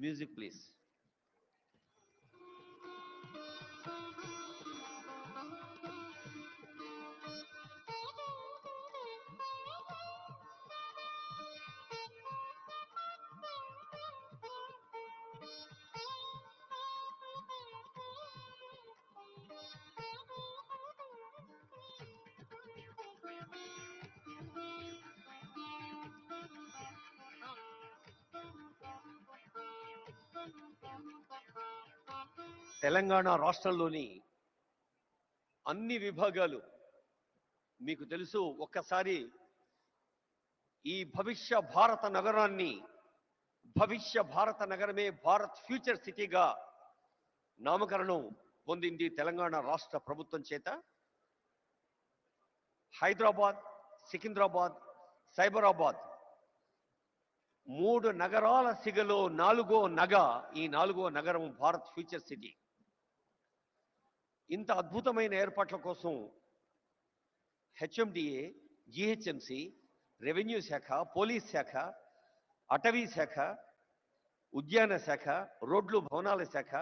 Music, please. Telangana రాష్ట్రంలోని అన్ని విభాగాలు మీకు తెలుసు. ఒక్కసారి ఈ భవిష్య భారత నగరాన్ని, భవిష్య భారత నగరమే భారత్ ఫ్యూచర్ సిటీగా నామకరణం పొందింది తెలంగాణ రాష్ట్ర ప్రభుత్వం చేత. హైదరాబాద్, సికింద్రాబాద్, సైబరాబాద్ 3 నగరాల సిగలో 4వ నగ, ఈ 4వ నగరం భారత్ ఫ్యూచర్ సిటీ. ఇంత అద్భుతమైన ఏర్పాట్ల కోసం హెచ్ఎండిఏ, జిహెచ్ఎంసి, రెవెన్యూ శాఖ, పోలీస్ శాఖ, అటవీ శాఖ, ఉద్యాన శాఖ, రోడ్లు భవనాల శాఖ,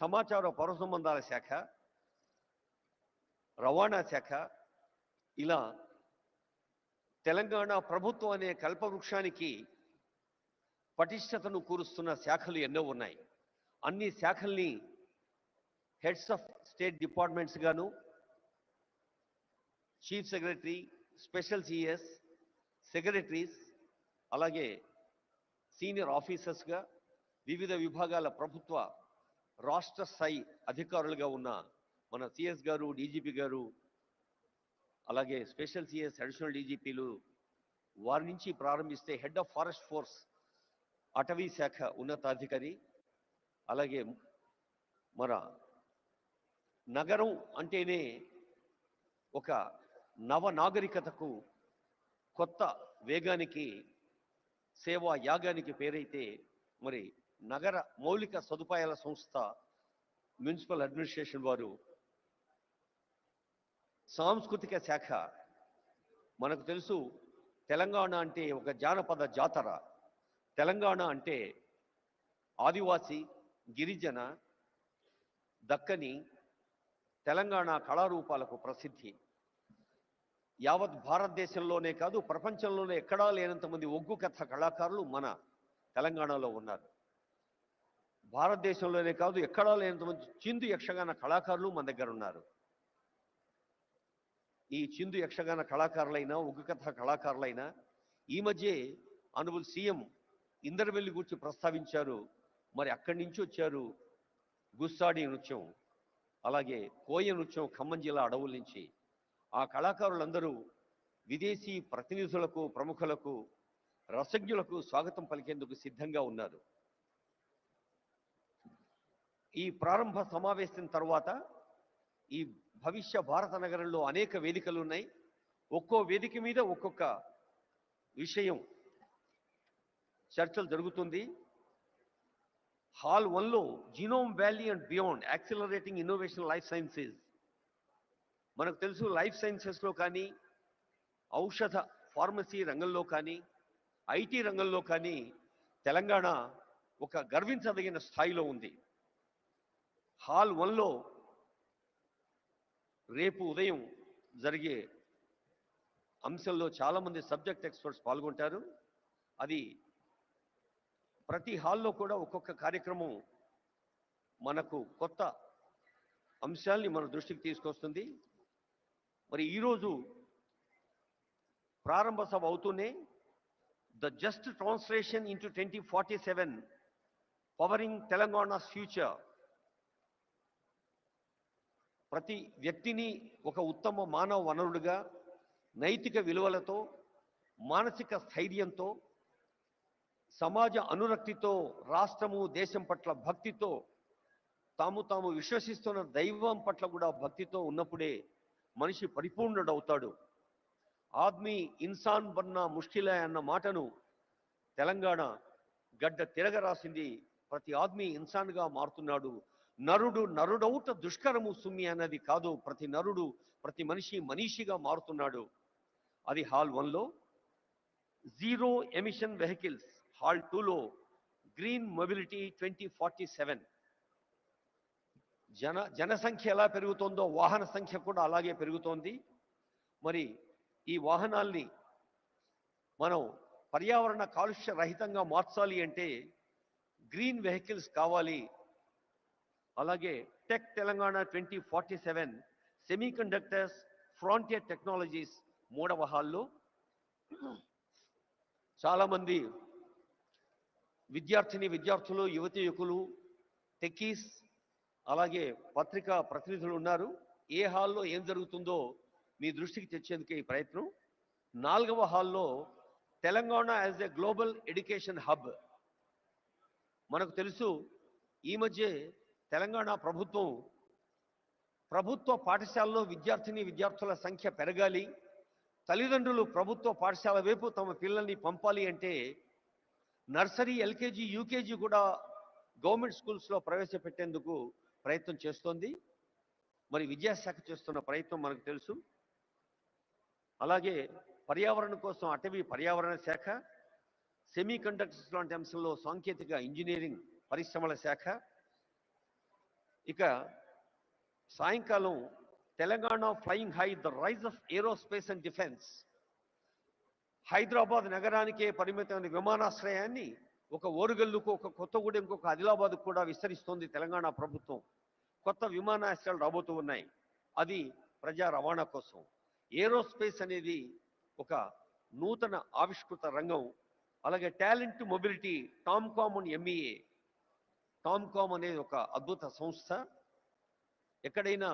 సమాచార పౌర సంబంధాల శాఖ, రవాణా శాఖ, ఇలా తెలంగాణ ప్రభుత్వం అనే కల్పవృక్షానికి పటిష్టతను కూరుస్తున్న శాఖలు ఎన్నో ఉన్నాయి. అన్ని శాఖల్ని హెడ్స్ ఆఫ్ స్టేట్ డిపార్ట్మెంట్స్ గాను, chief secretary, special CS, secretaries, అలాగే సీనియర్ ఆఫీసర్స్గా వివిధ విభాగాల ప్రభుత్వ రాష్ట్ర స్థాయి అధికారులుగా ఉన్న మన సిఎస్ గారు, డీజీపీ గారు, అలాగే స్పెషల్ సిఎస్, అడిషనల్ డీజీపీలు, వారి నుంచి ప్రారంభిస్తే హెడ్ ఆఫ్ ఫారెస్ట్ ఫోర్స్ అటవీ శాఖ ఉన్నతాధికారి, అలాగే మన నగరం అంటేనే ఒక నవ నాగరికతకు, కొత్త వేగానికి, సేవా యాగానికి పేరైతే మరి నగర మౌలిక సదుపాయాల సంస్థ మున్సిపల్ అడ్మినిస్ట్రేషన్ వారు, సాంస్కృతిక శాఖ. మనకు తెలుసు తెలంగాణ అంటే ఒక జానపద జాతర. తెలంగాణ అంటే ఆదివాసి, గిరిజన, దక్కని, తెలంగాణ కళారూపాలకు ప్రసిద్ధి. యావత్ భారతదేశంలోనే కాదు, ప్రపంచంలోనే ఎక్కడా లేనంతమంది ఒగ్గు కథ కళాకారులు మన తెలంగాణలో ఉన్నారు. భారతదేశంలోనే కాదు, ఎక్కడా లేనంతమంది చిందు యక్షగాన కళాకారులు మన దగ్గర ఉన్నారు. ఈ చిందు యక్షగాన కళాకారులైనా, ఒగ్గు కథ కళాకారులైనా ఈ మధ్య ఆనరబుల్ సీఎం ఇందరవెల్లి గురించి ప్రస్తావించారు. మరి అక్కడి నుంచి వచ్చారు గుస్సాడి నృత్యం, అలాగే కోయ నృత్యం ఖమ్మం జిల్లా అడవుల నుంచి. ఆ కళాకారులందరూ విదేశీ ప్రతినిధులకు, ప్రముఖులకు, రసజ్ఞులకు స్వాగతం పలికేందుకు సిద్ధంగా ఉన్నారు. ఈ ప్రారంభ సమావేశం తర్వాత ఈ భవిష్య భారత నగరంలో అనేక వేదికలు ఉన్నాయి. ఒక్కో వేదిక మీద ఒక్కొక్క విషయం చర్చలు జరుగుతుంది. హాల్ 1లో genome valley and beyond accelerating innovation life sciences. మనకు తెలుసు లైఫ్ సైన్సెస్లో కానీ, ఔషధ ఫార్మసీ రంగంలో కానీ, ఐటీ రంగంలో కానీ తెలంగాణ ఒక గర్వించదగిన స్థాయిలో ఉంది. హాల్ 1లో రేపు ఉదయం జరిగే అంశంలో చాలామంది సబ్జెక్ట్ ఎక్స్పర్ట్స్ పాల్గొంటారు. అది ప్రతి హాల్లో కూడా ఒక్కొక్క కార్యక్రమం మనకు కొత్త అంశాల్ని మన దృష్టికి తీసుకొస్తుంది. మరి ఈరోజు ప్రారంభ సభ అవుతూనే the just translation into 2047 pouring Telangana's future, ప్రతి వ్యక్తిని ఒక ఉత్తమ మానవ వనరుడిగా, నైతిక విలువలతో, మానసిక స్థైర్యంతో, సమాజ అనురక్తితో, రాష్ట్రము దేశం పట్ల భక్తితో, తాము విశ్వసిస్తున్న దైవం పట్ల కూడా భక్తితో ఉన్నప్పుడే మనిషి పరిపూర్ణుడవుతాడు. ఆద్మీ ఇన్సాన్ బన్నా ముష్కిలే అన్న మాటను తెలంగాణ గడ్డ తిరగరాసింది. ప్రతి ఆద్మీ ఇన్సాన్గా మారుతున్నాడు. నరుడు నరుడౌట దుష్కరము సుమ్మి అన్నది కాదు, ప్రతి నరుడు, ప్రతి మనిషి మనీషిగా మారుతున్నాడు. అది హాల్ 1లో. జీరో ఎమిషన్ వెహికల్స్ హాల్ 2లో గ్రీన్ మొబిలిటీ 2047. జనసంఖ్య ఎలా పెరుగుతుందో వాహన సంఖ్య కూడా అలాగే పెరుగుతోంది. మరి ఈ వాహనాల్ని మనం పర్యావరణ కాలుష్య రహితంగా మార్చాలి అంటే గ్రీన్ వెహికల్స్ కావాలి. అలాగే tech Telangana 2047 semi conductors frontier technologies 3వ హాల్లో చాలామంది విద్యార్థులు, యువతీయువకులు, టెక్కీస్, అలాగే పత్రికా ప్రతినిధులు ఉన్నారు. ఏ హాల్లో ఏం జరుగుతుందో మీ దృష్టికి తెచ్చేందుకే ఈ ప్రయత్నం. 4వ హాల్లో Telangana as a global education hub. మనకు తెలుసు ఈ మధ్య తెలంగాణ ప్రభుత్వ పాఠశాలలో విద్యార్థుల సంఖ్య పెరగాలి, తల్లిదండ్రులు ప్రభుత్వ పాఠశాల వైపు తమ పిల్లల్ని పంపాలి అంటే నర్సరీ, ఎల్కేజీ, యూకేజీ కూడా గవర్నమెంట్ స్కూల్స్లో ప్రవేశపెట్టేందుకు ప్రయత్నం చేస్తోంది. మరి విద్యాశాఖ చేస్తున్న ప్రయత్నం మనకు తెలుసు. అలాగే పర్యావరణం కోసం అటవీ పర్యావరణ శాఖ, సెమీ కండక్టర్స్ లాంటి అంశంలో సాంకేతిక ఇంజనీరింగ్ పరిశ్రమల శాఖ. ఇక సాయంకాలం Telangana flying high, the rise of aerospace and defence. Hyderabad నగరానికే పరిమితమైన విమానాశ్రయాన్ని ఒక ఓరుగల్లుకు, ఒక కొత్తగూడెంకు, ఒక ఆదిలాబాద్కు కూడా విస్తరిస్తోంది తెలంగాణ ప్రభుత్వం. కొత్త విమానాశ్రయాలు రాబోతూ ఉన్నాయి. అది ప్రజా రవాణా కోసం. ఏరోస్పేస్ అనేది ఒక నూతన ఆవిష్కృత రంగం. అలాగే talent mobility, TOMCOM and MEA. TOMCOM అనేది ఒక అద్భుత సంస్థ. ఎక్కడైనా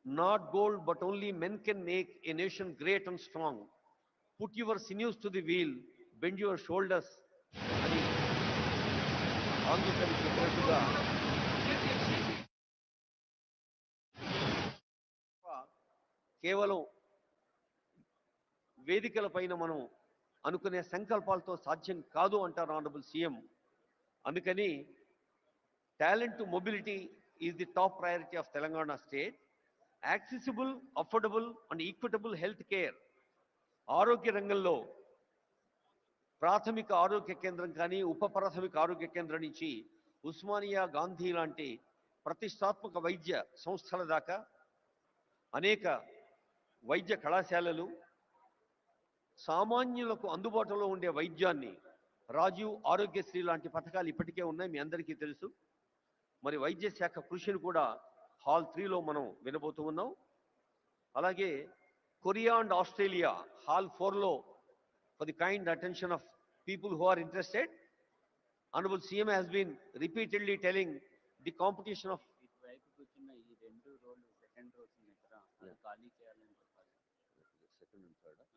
not gold but only men can make a nation great and strong. Put your sinews to the wheel, bend your shoulders అని ఆంధ్రప్రదేశ్ చెప్పినట్టుగా కేవలం వేదికల పైన మనం అనుకునే సంకల్పాలతో సాధ్యం కాదు అంటారు ఆనరబుల్ సీఎం. అందుకని talent mobility is the top priority of Telangana state. Accessible, affordable and equitable health care. ఆరోగ్య రంగంలో ప్రాథమిక ఆరోగ్య కేంద్రం కానీ, ఉప ప్రాథమిక ఆరోగ్య కేంద్రం నుంచి ఉస్మానియా, గాంధీ లాంటి ప్రతిష్టాత్మక వైద్య సంస్థల దాకా అనేక వైద్య కళాశాలలు, సామాన్యులకు అందుబాటులో ఉండే వైద్యాన్ని, రాజీవ్ ఆరోగ్యశ్రీ లాంటి పథకాలు ఇప్పటికే ఉన్నాయి, మీ అందరికీ తెలుసు. మరి వైద్య శాఖ కృషిని కూడా హాల్ 3లో మనం వినబోతూ ఉన్నాం. అలాగే కొరియా అండ్ ఆస్ట్రేలియా హాల్ 4లో for the kind attention of people who are interested. Honorable CM has been repeatedly telling the competition of second and third.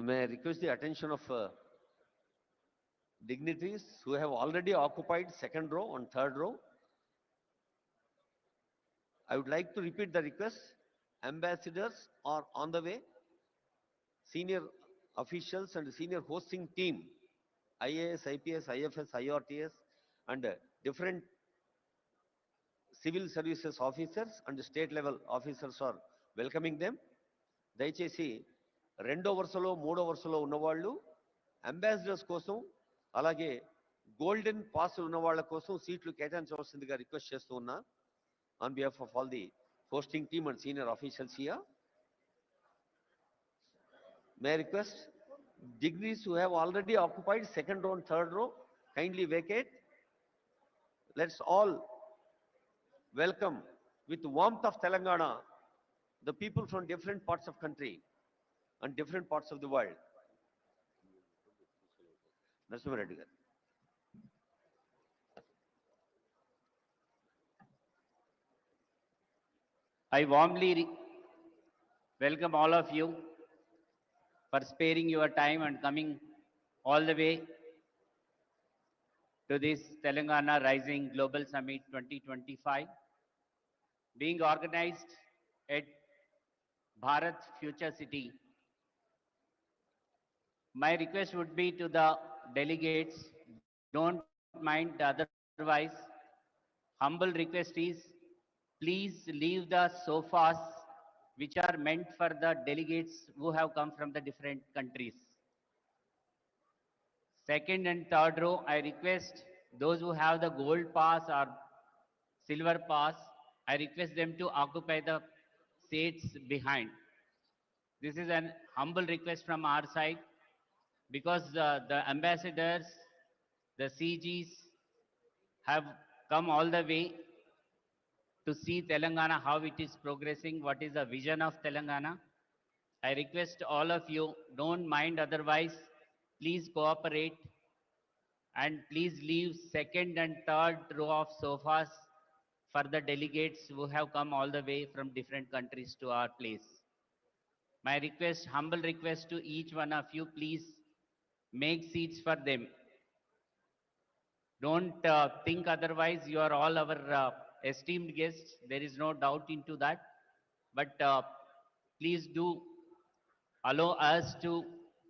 May I request the attention of dignitaries who have already occupied second row and third row. I would like to repeat the request. Ambassadors are on the way. Senior officials and senior hosting team, IAS, IPS, IFS, IRTS and different civil services officers and state level officers are welcoming them. దయచేసి రెండో వరుసలో, మూడో వరుసలో ఉన్నవాళ్ళు ambassadors కోసం, అలాగే golden pass ఉన్న వాళ్ళ కోసం సీట్లు కేటాయించవలసిందిగా రిక్వెస్ట్ చేస్తూ ఉన్నా. On behalf of all the hosting team and senior officials here, may I request dignitaries who have already occupied second row and third row kindly vacate. Let's all welcome with warmth of Telangana the people from different parts of country and different parts of the world. Narasimha Reddy garu. I warmly welcome all of you for sparing your time and coming all the way to this Telangana Rising Global Summit 2025, being organized at Bharat Future City. My request would be to the delegates, don't mind otherwise. Humble request is, please leave the sofas which are meant for the delegates who have come from the different countries. Second and third row, I request those who have the gold pass or silver pass, I request them to occupy the seats behind. This is an humble request from our side because the ambassadors, the CGs have come all the way to see Telangana, how it is progressing, what is the vision of Telangana. I request all of you, don't mind otherwise, please cooperate and please leave second and third row of sofas for the delegates who have come all the way from different countries to our place. My request, humble request to each one of you, please make seats for them. Don't think otherwise. You are all our esteemed guests. There is no doubt into that. But please do allow us to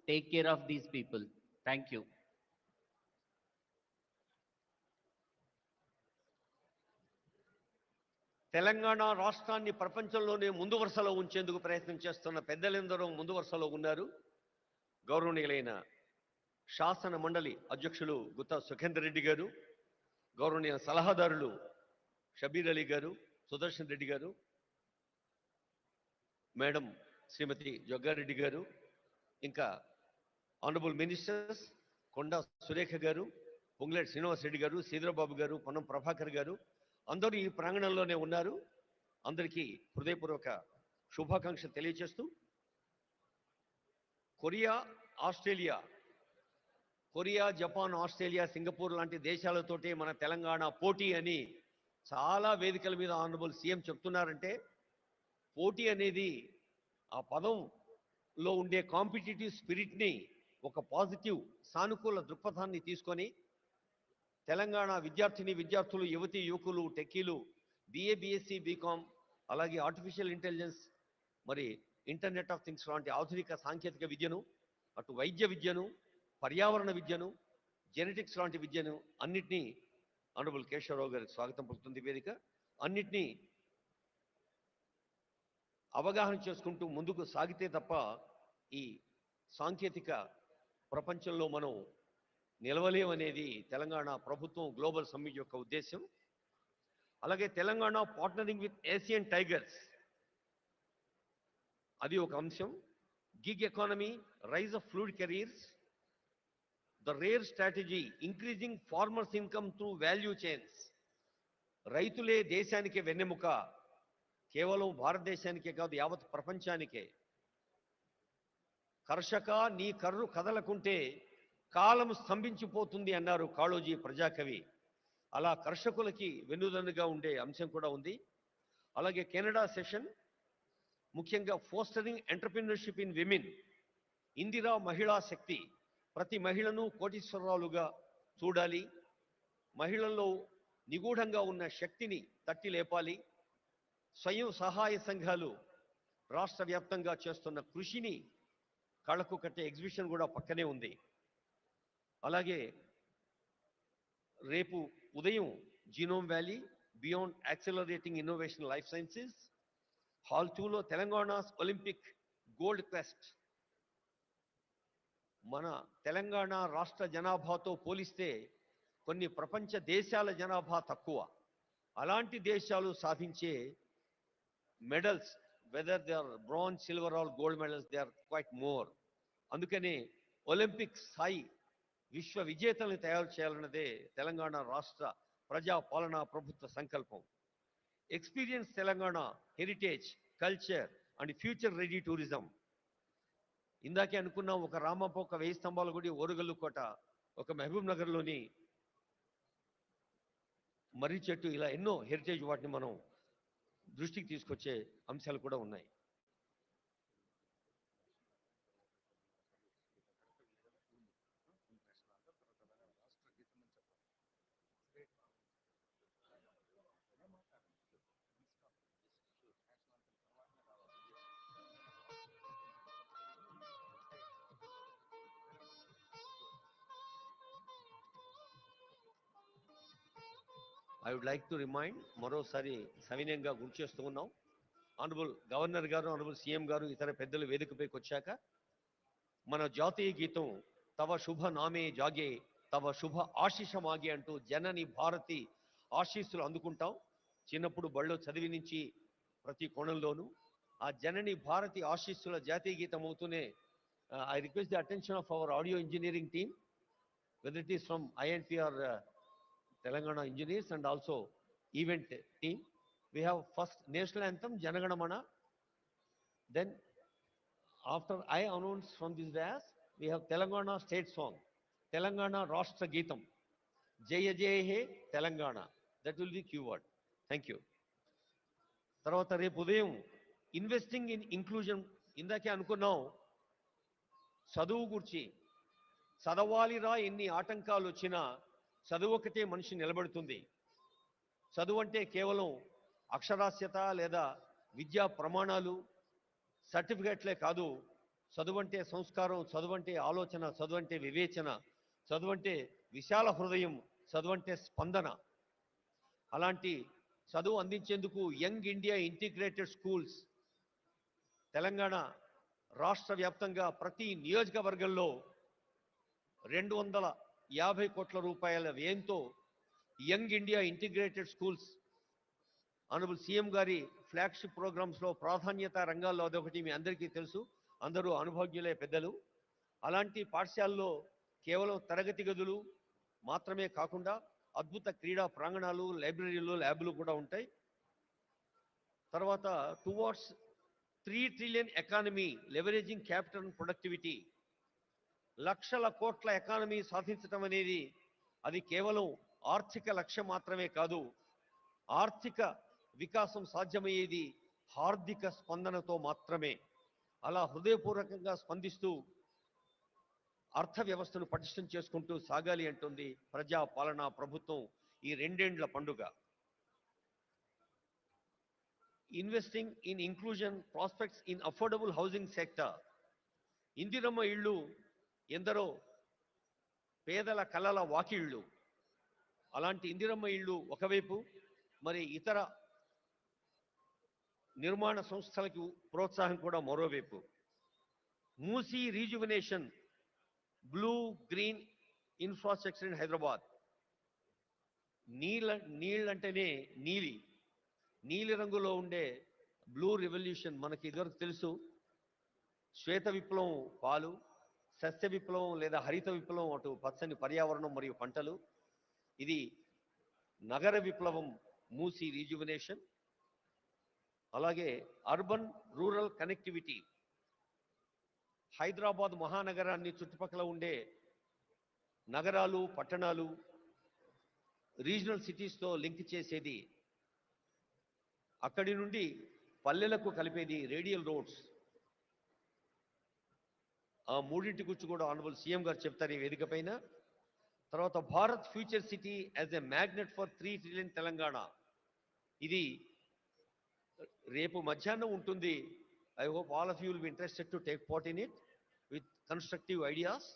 take care of these people. Thank you. Telangana రాష్ట్రాన్ని ప్రపంచంలోనే ముందు వరుసలో ఉంచేందుకు ప్రయత్నం చేస్తున్న పెద్దలందరూ ముందు వరుసలో ఉన్నారు. గౌరవనీయులైన శాసన మండలి అధ్యక్షులు గుత్తా సుఖేందర్ రెడ్డి గారు, గౌరవనీయ సలహాదారులు షబీర్ అలీ గారు, సుదర్శన్ రెడ్డి గారు, మేడం శ్రీమతి జగ్గారెడ్డి గారు, ఇంకా ఆనరబుల్ మినిస్టర్స్ కొండా సురేఖ గారు, పొంగులేటి శ్రీనివాస్ రెడ్డి గారు, శ్రీధరబాబు గారు, పొన్నం ప్రభాకర్ గారు అందరూ ఈ ప్రాంగణంలోనే ఉన్నారు. అందరికీ హృదయపూర్వక శుభాకాంక్షలు తెలియజేస్తూ కొరియా, జపాన్, ఆస్ట్రేలియా, సింగపూర్ లాంటి దేశాలతోటి మన తెలంగాణ పోటీ అని చాలా వేదికల మీద ఆనరబుల్ సీఎం చెప్తున్నారంటే, పోటీ అనేది ఆ పదంలో ఉండే కాంపిటేటివ్ స్పిరిట్ని ఒక పాజిటివ్ సానుకూల దృక్పథాన్ని తీసుకొని తెలంగాణ విద్యార్థులు, యువతీ యువకులు, టెక్కీలు, BA, BSc, బీకామ్, అలాగే ఆర్టిఫిషియల్ ఇంటెలిజెన్స్, మరి ఇంటర్నెట్ ఆఫ్ థింగ్స్ లాంటి ఆధునిక సాంకేతిక విద్యను, అటు వైద్య విద్యను, పర్యావరణ విద్యను, జెనెటిక్స్ లాంటి విద్యను అన్నిటినీ ఆనరబుల్ కేశవరావు గారికి స్వాగతం పలుకుతుంది వేదిక. అన్నిటినీ అవగాహన చేసుకుంటూ ముందుకు సాగితే తప్ప ఈ సాంకేతిక ప్రపంచంలో మనం నిలవలేమనేది తెలంగాణ ప్రభుత్వం గ్లోబల్ సమ్మిట్ యొక్క ఉద్దేశం. అలాగే Telangana partnering with Asian tigers, అది ఒక అంశం. Gig economy, rise of fluid careers, the rare strategy increasing farmers income through value chains. రైతులే దేశానికే వెన్నెముక, కేవలం భారతదేశానికే కాదు యావత్ ప్రపంచానికే. కర్షక నీ కర్రు కదలకుంటే కాలం స్తంభించిపోతుంది అన్నారు కాళోజీ ప్రజాకవి. అలా కర్షకులకి వెన్నుదన్నుగా ఉండే అంశం కూడా ఉంది. అలాగే కెనడా సెషన్, ముఖ్యంగా fostering entrepreneurship in women, Indira మహిళా శక్తి, ప్రతి మహిళను కోటీశ్వరరాలుగా చూడాలి, మహిళల్లో నిగూఢంగా ఉన్న శక్తిని తట్టి లేపాలి, స్వయం సహాయ సంఘాలు రాష్ట్ర వ్యాప్తంగా చేస్తున్న కృషిని కళ్ళకు కట్టే ఎగ్జిబిషన్ కూడా పక్కనే ఉంది. అలాగే రేపు ఉదయం genome valley, beyond accelerating innovation life sciences, hall 2లో తెలంగాణ ఒలింపిక్ గోల్డ్ క్వెస్ట్. మన తెలంగాణ రాష్ట్ర జనాభాతో పోలిస్తే కొన్ని ప్రపంచ దేశాల జనాభా తక్కువ. అలాంటి దేశాలు సాధించే medals, whether they are bronze, silver or gold medals, they are quite more. అందుకనే ఒలింపిక్ స్థాయి విశ్వ విజేతలను తయారు చేయాలన్నదే తెలంగాణ రాష్ట్ర ప్రజా పాలనా ప్రభుత్వ సంకల్పం. Experience Telangana heritage, culture and future ready tourism. ఇందాకే అనుకున్నాం, ఒక రామప్ప, ఒక 1000 స్తంభాల గుడి, ఓరుగల్లు కోట, ఒక మహబూబ్ నగర్లోని మర్రి చెట్టు, ఇలా ఎన్నో హెరిటేజ్ వాటిని మనం దృష్టికి తీసుకొచ్చే అంశాలు కూడా ఉన్నాయి. I would like to remind, మరోసారి సవినయంగా గుర్తు చేస్తూ ఉన్నాం, ఆనరబుల్ గవర్నర్ గారు, ఆనరబుల్ సీఎం గారు, ఇతర పెద్దలు వేదికపైకి వచ్చాక మన జాతీయ గీతం తవ శుభ నామే జాగే తవ శుభ ఆశీష మాగే అంటూ జనని భారతి ఆశీస్సులు అందుకుంటాం. చిన్నప్పుడు బళ్ళో చదివి నుంచి ప్రతి కోణంలోనూ ఆ జనని భారతి ఆశీస్సుల జాతీయ గీతం అవుతూనే I request the attention of our audio engineering team, whether it is from INP or Telangana engineers and also event team. We have first national anthem Janagana Mana. Then after I announce from this dais, we have Telangana state song, Telangana Rashtra Geetam, Jaya Jaya He Telangana. That will be keyword. Thank you. తర్వాత రేపు ఉదయం investing in inclusion, ఇందాకే అనుకున్నాం చదువు గురించి. చదవాలిరా ఎన్ని ఆటంకాలు వచ్చినా చదువు ఒకటే మనిషి నిలబెడుతుంది. చదువు అంటే కేవలం అక్షరాస్యత లేదా విద్యా ప్రమాణాలు సర్టిఫికేట్లే కాదు. చదువు అంటే సంస్కారం, చదువు అంటే ఆలోచన, చదువు అంటే వివేచన, చదువు అంటే విశాల హృదయం, చదువు అంటే స్పందన. అలాంటి చదువు అందించేందుకు young India integrated schools Telangana రాష్ట్ర వ్యాప్తంగా ప్రతి నియోజకవర్గంలో 250 కోట్ల రూపాయల వ్యయంతో young India integrated schools honourable CM గారి ఫ్లాగ్షిప్ ప్రోగ్రామ్స్లో ప్రాధాన్యత రంగాల్లో అదొకటి మీ అందరికీ తెలుసు, అందరూ అనుభవజ్ఞులే పెద్దలు. అలాంటి పాఠశాలలో కేవలం తరగతి గదులు మాత్రమే కాకుండా అద్భుత క్రీడా ప్రాంగణాలు, లైబ్రరీలు, ల్యాబ్లు కూడా ఉంటాయి. తర్వాత towards 3 trillion economy leveraging capital and productivity, లక్షల కోట్ల ఎకానమీ సాధించడం అనేది అది కేవలం ఆర్థిక లక్ష్యం మాత్రమే కాదు. ఆర్థిక వికాసం సాధ్యమయ్యేది హార్దిక స్పందనతో మాత్రమే. అలా హృదయపూర్వకంగా స్పందిస్తూ అర్థ వ్యవస్థను పటిష్టం చేసుకుంటూ సాగాలి అంటుంది ప్రజా పాలనా ప్రభుత్వం ఈ 2 ఏండ్ల పండుగ. Investing in inclusion prospects in affordable housing sector. Indiramma ఇళ్ళు ఎందరో పేదల కలల వాకిళ్ళు. అలాంటి ఇందిరమ్మ ఇళ్ళు ఒకవైపు, మరి ఇతర నిర్మాణ సంస్థలకు ప్రోత్సాహం కూడా మరోవైపు. Musi rejuvenation blue green infrastructure in Hyderabad. నీళ్ళంటేనే నీలి రంగులో ఉండే బ్లూ రెవల్యూషన్ మనకి ఇదివరకు తెలుసు. శ్వేత విప్లవం పాలు, సస్య విప్లవం లేదా హరిత విప్లవం అటు పచ్చని పర్యావరణం మరియు పంటలు. ఇది నగర విప్లవం మూసీ రీజువనేషన్. అలాగే అర్బన్ రూరల్ కనెక్టివిటీ, హైదరాబాద్ మహానగరాన్ని చుట్టుపక్కల ఉండే నగరాలు, పట్టణాలు, రీజనల్ సిటీస్తో లింక్ చేసేది, అక్కడి నుండి పల్లెలకు కలిపేది రేడియల్ రోడ్స్. ఆ మూడింటి గురించి కూడా ఆనరబుల్ సీఎం గారు చెప్తారు ఈ వేదిక పైన. తర్వాత Bharat future city as a magnet for 3 trillion Telangana. ఇది రేపు మధ్యాహ్నం ఉంటుంది. I hope all of you will be interested to take part in it with constructive ideas.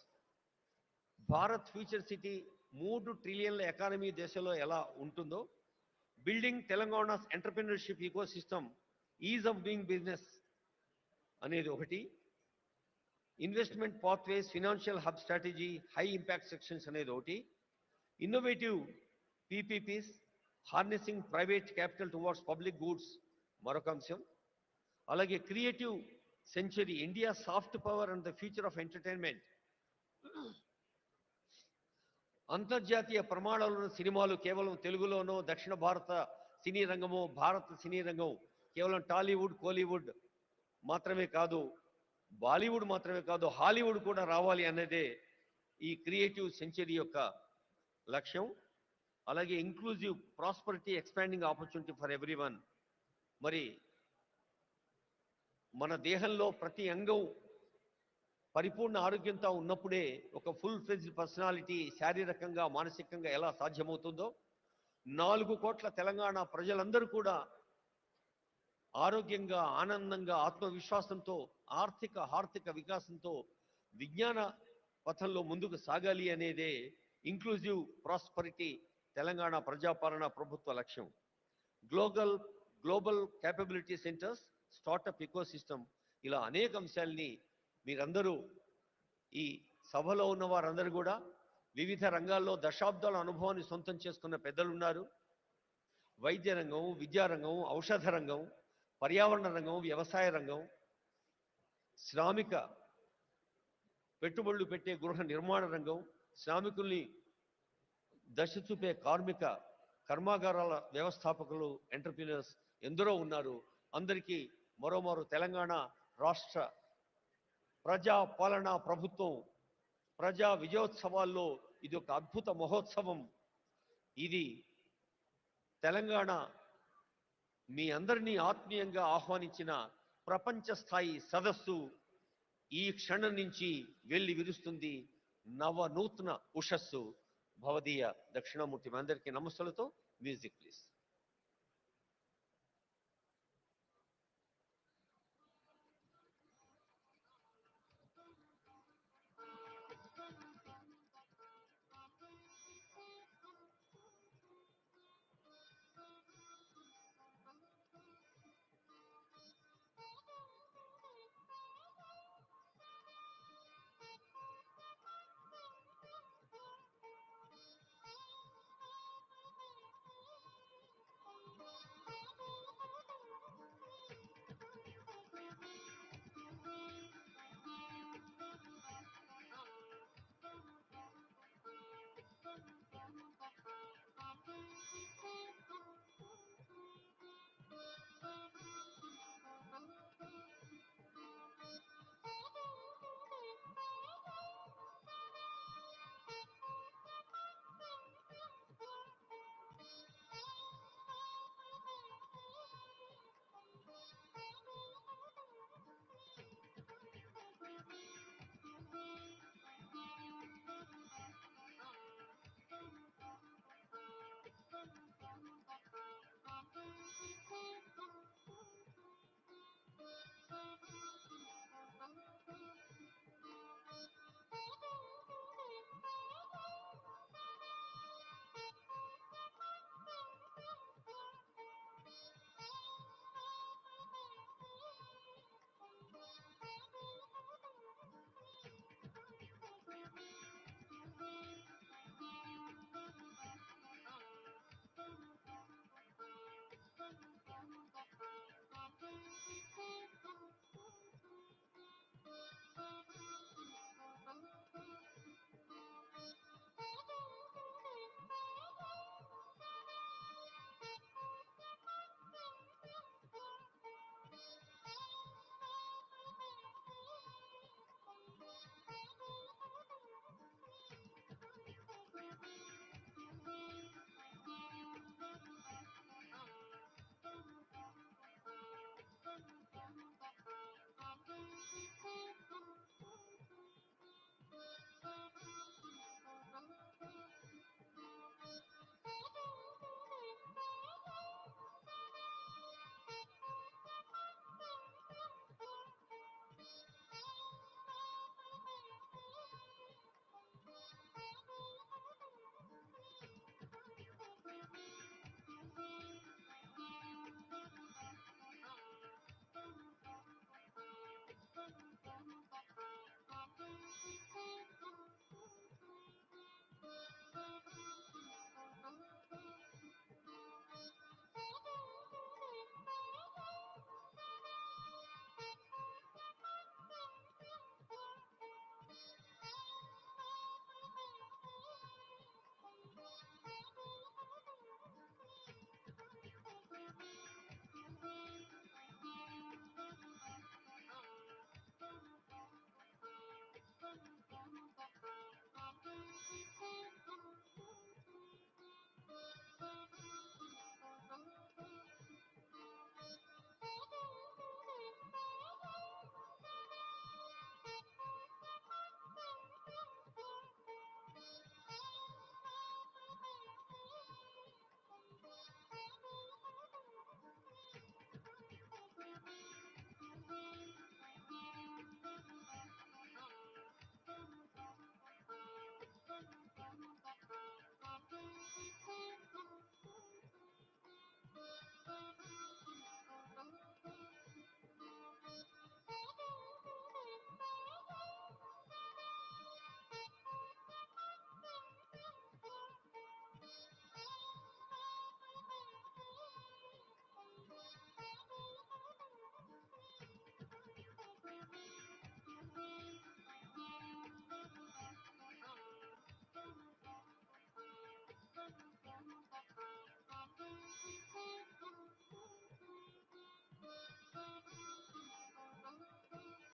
Bharat future city 3 ట్రిలియన్ల ఎకానమీ దేశంలో ఎలా ఉంటుందో, building Telangana's entrepreneurship eco system, ease of doing business అనేది ఒకటి, investment pathways, financial hub strategy, high impact sections అనేది ఒకటి, innovative PPPs, harnessing private capital towards public goods మరొక అంశం. అలాగే creative century, India soft power and the future of entertainment. అంతర్జాతీయ ప్రమాణాలను సినిమాలు కేవలం తెలుగులోనో, దక్షిణ భారత సినీ రంగమో, భారత సినీ రంగం కేవలం టాలీవుడ్, కోలీవుడ్ మాత్రమే కాదు, బాలీవుడ్ మాత్రమే కాదు, హాలీవుడ్ కూడా రావాలి అన్నదే ఈ క్రియేటివ్ సెంచరీ యొక్క లక్ష్యం. అలాగే inclusive prosperity, expanding opportunity for everyone. మరి మన దేహంలో ప్రతి అంగం పరిపూర్ణ ఆరోగ్యంతో ఉన్నప్పుడే ఒక ఫుల్ ఫ్లెడ్జ్డ్ పర్సనాలిటీ శారీరకంగా, మానసికంగా ఎలా సాధ్యమవుతుందో, 4 కోట్ల తెలంగాణ ప్రజలందరూ కూడా ఆరోగ్యంగా, ఆనందంగా, ఆత్మవిశ్వాసంతో, ఆర్థిక వికాసంతో విజ్ఞాన పథంలో ముందుకు సాగాలి అనేదే ఇంక్లూజివ్ ప్రాస్పరిటీ తెలంగాణ ప్రజాపాలన ప్రభుత్వ లక్ష్యం. Global capability centres, startup ecosystem, ఇలా అనేక అంశాలని మీరందరూ ఈ సభలో ఉన్న వారందరూ కూడా వివిధ రంగాల్లో దశాబ్దాల అనుభవాన్ని సొంతం చేసుకున్న పెద్దలు ఉన్నారు. వైద్య రంగం, విద్యారంగం, ఔషధ రంగం, పర్యావరణ రంగం, వ్యవసాయ రంగం, శ్రామిక పెట్టుబడులు పెట్టే గృహ నిర్మాణ రంగం, శ్రామికుల్ని దశ చూపే కార్మిక కర్మాగారాల వ్యవస్థాపకులు, ఎంటర్ప్రీనర్స్ ఎందరో ఉన్నారు. అందరికీ మరోమారు తెలంగాణ రాష్ట్ర ప్రజా పాలనా ప్రభుత్వం ప్రజా విజయోత్సవాల్లో ఇది ఒక అద్భుత మహోత్సవం. ఇది తెలంగాణ మీ అందరినీ ఆత్మీయంగా ఆహ్వానించిన ప్రపంచ స్థాయి సదస్సు ఈ క్షణం నుంచి వెళ్ళి విరుస్తుంది నవనూతన ఉషస్సు. భవదీయ దక్షిణామూర్తి, మీ అందరికీ నమస్సులతో మ్యూజిక్ ప్లీజ్.